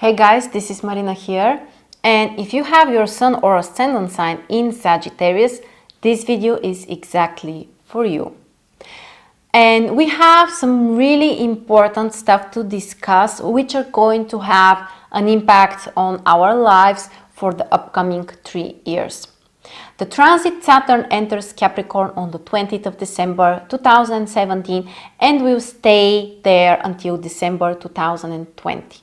Hey guys, this is Marina here, and if you have your sun or ascendant sign in Sagittarius, this video is exactly for you. And we have some really important stuff to discuss which are going to have an impact on our lives for the upcoming 3 years. The transit Saturn enters Capricorn on the 20th of December 2017 and will stay there until December 2020.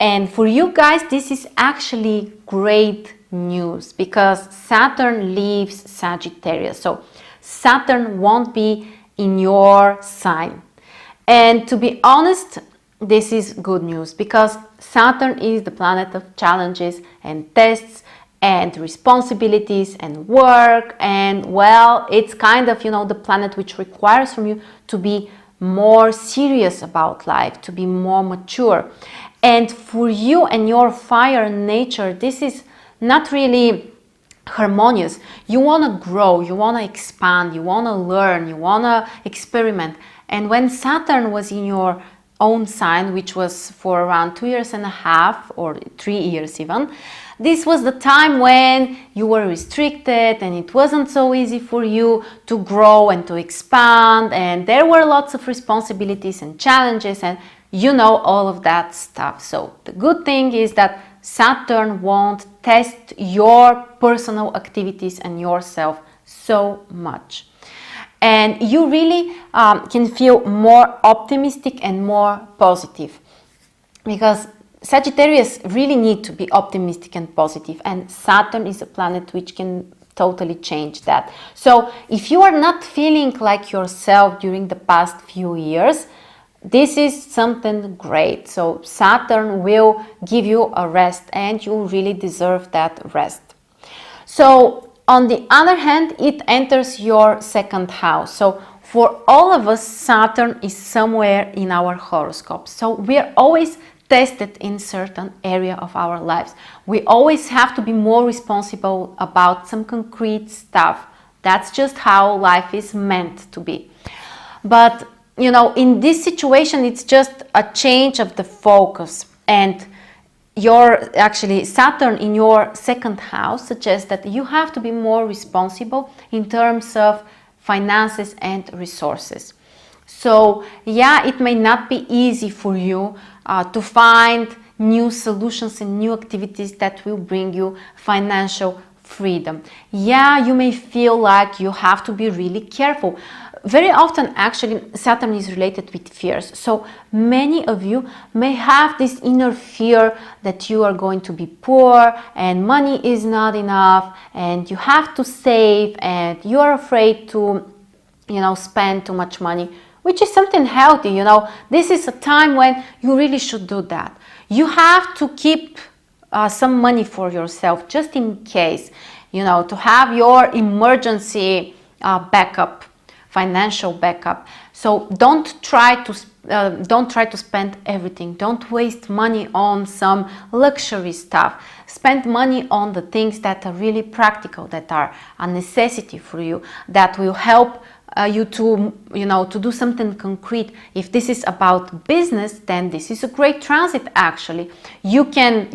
And for you guys, this is actually great news because Saturn leaves Sagittarius. So Saturn won't be in your sign. And to be honest, this is good news because Saturn is the planet of challenges and tests and responsibilities and work, and well, it's kind of, the planet which requires from you to be more serious about life, to be more mature. And for you and your fire nature, this is not really harmonious. You want to grow, you want to expand, you want to learn, you want to experiment. And when Saturn was in your own sign, which was for around 2.5 years or 3 years even, this was the time when you were restricted and it wasn't so easy for you to grow and to expand, and there were lots of responsibilities and challenges and all of that stuff. So the good thing is that Saturn won't test your personal activities and yourself so much. And you really can feel more optimistic and more positive because Sagittarius really need to be optimistic and positive, and Saturn is a planet which can totally change that. So if you are not feeling like yourself during the past few years, this is something great. So Saturn will give you a rest and you really deserve that rest. So on the other hand, it enters your second house. So for all of us, Saturn is somewhere in our horoscope. So we are always tested in certain area of our lives. We always have to be more responsible about some concrete stuff. That's just how life is meant to be. But in this situation, it's just a change of the focus, and Saturn in your second house suggests that you have to be more responsible in terms of finances and resources. So yeah, it may not be easy for you to find new solutions and new activities that will bring you financial freedom. Yeah, you may feel like you have to be really careful. Very often, actually, Saturn is related with fears. So many of you may have this inner fear that you are going to be poor and money is not enough and you have to save and you are afraid to, spend too much money, which is something healthy. This is a time when you really should do that. You have to keep some money for yourself just in case, to have your emergency backup. Financial backup. So don't try to spend everything. Don't waste money on some luxury stuff. Spend money on the things that are really practical, that are a necessity for you, that will help you to do something concrete. If this is about business, then this is a great transit. Actually, you can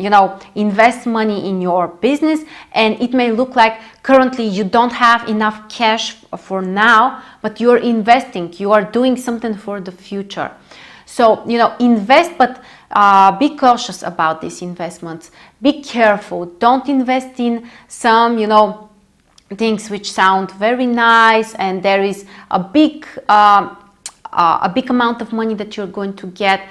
invest money in your business, and it may look like currently you don't have enough cash for now, but you're investing, you are doing something for the future. So invest, but be cautious about these investments. Be careful. Don't invest in some things which sound very nice and there is a big amount of money that you're going to get,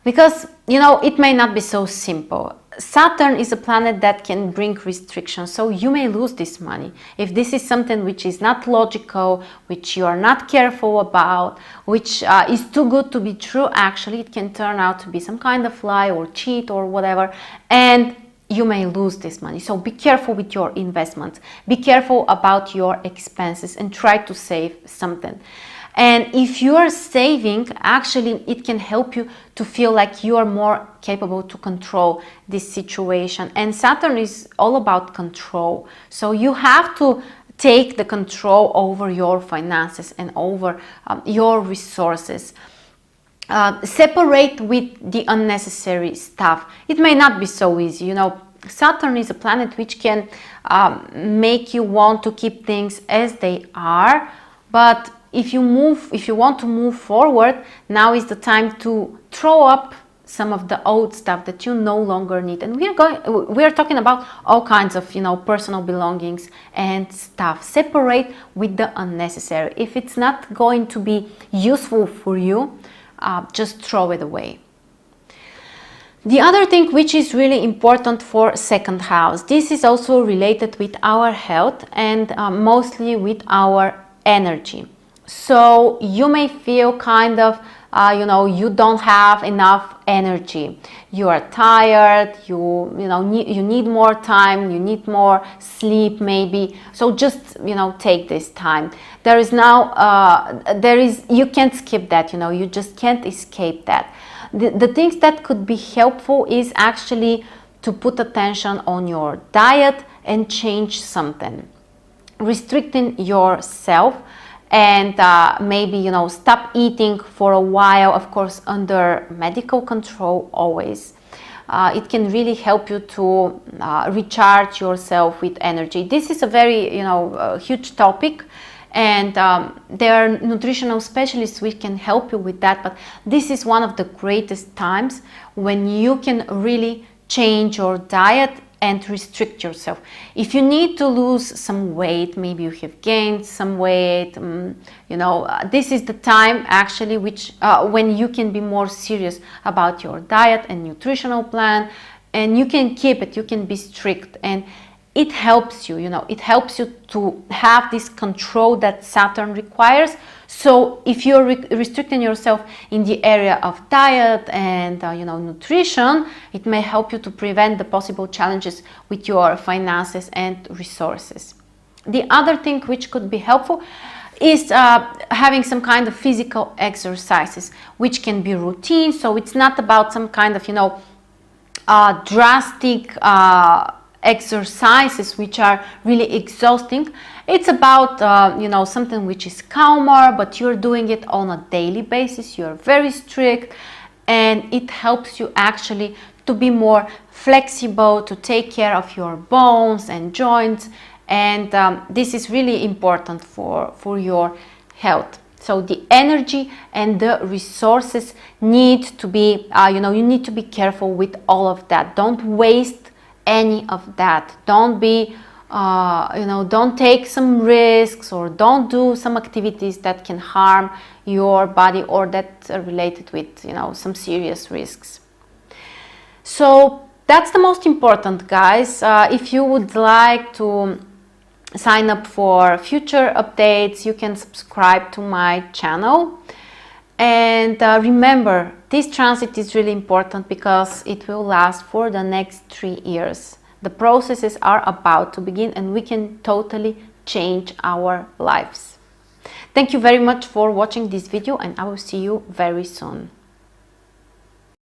because it may not be so simple. Saturn is a planet that can bring restrictions, so you may lose this money if this is something which is not logical, which you are not careful about, which is too good to be true. Actually, it can turn out to be some kind of lie or cheat or whatever, and you may lose this money. So be careful with your investments. Be careful about your expenses and try to save something. And if you are saving, actually, it can help you to feel like you are more capable to control this situation. And Saturn is all about control. So you have to take the control over your finances and over your resources. separate with the unnecessary stuff. It may not be so easy, you know. Saturn is a planet which can make you want to keep things as they are, but if you want to move forward, now is the time to throw up some of the old stuff that you no longer need. And we are talking about all kinds of, you know, personal belongings and stuff. Separate with the unnecessary. If it's not going to be useful for you, just throw it away. The other thing which is really important for second house, this is also related with our health and mostly with our energy. So you may feel kind of, you know, you don't have enough energy. You are tired, you need more time, you need more sleep maybe. So just, you know, take this time. You can't skip that, you know, you just can't escape that. The things that could be helpful is actually to put attention on your diet and change something. Restricting yourself and maybe, you know, stop eating for a while, of course under medical control always. It can really help you to recharge yourself with energy. This is a very, you know, huge topic, and there are nutritional specialists which can help you with that, but this is one of the greatest times when you can really change your diet and restrict yourself. If you need to lose some weight, maybe you have gained some weight, you know, this is the time actually when you can be more serious about your diet and nutritional plan, and you can keep it, you can be strict, and it helps you, you know, it helps you to have this control that Saturn requires. So if you're restricting yourself in the area of diet and you know, nutrition, it may help you to prevent the possible challenges with your finances and resources. The other thing which could be helpful is having some kind of physical exercises, which can be routine. So it's not about some kind of, you know, drastic exercises which are really exhausting. It's about you know, something which is calmer, but you're doing it on a daily basis. You're very strict, and it helps you actually to be more flexible, to take care of your bones and joints, and this is really important for your health. So the energy and the resources need to be you know, you need to be careful with all of that. Don't waste any of that. Don't be you know, don't take some risks, or don't do some activities that can harm your body or that are related with, you know, some serious risks. So that's the most important, guys. If you would like to sign up for future updates, you can subscribe to my channel. And remember, this transit is really important because it will last for the next 3 years. The processes are about to begin, and we can totally change our lives. Thank you very much for watching this video, and I will see you very soon.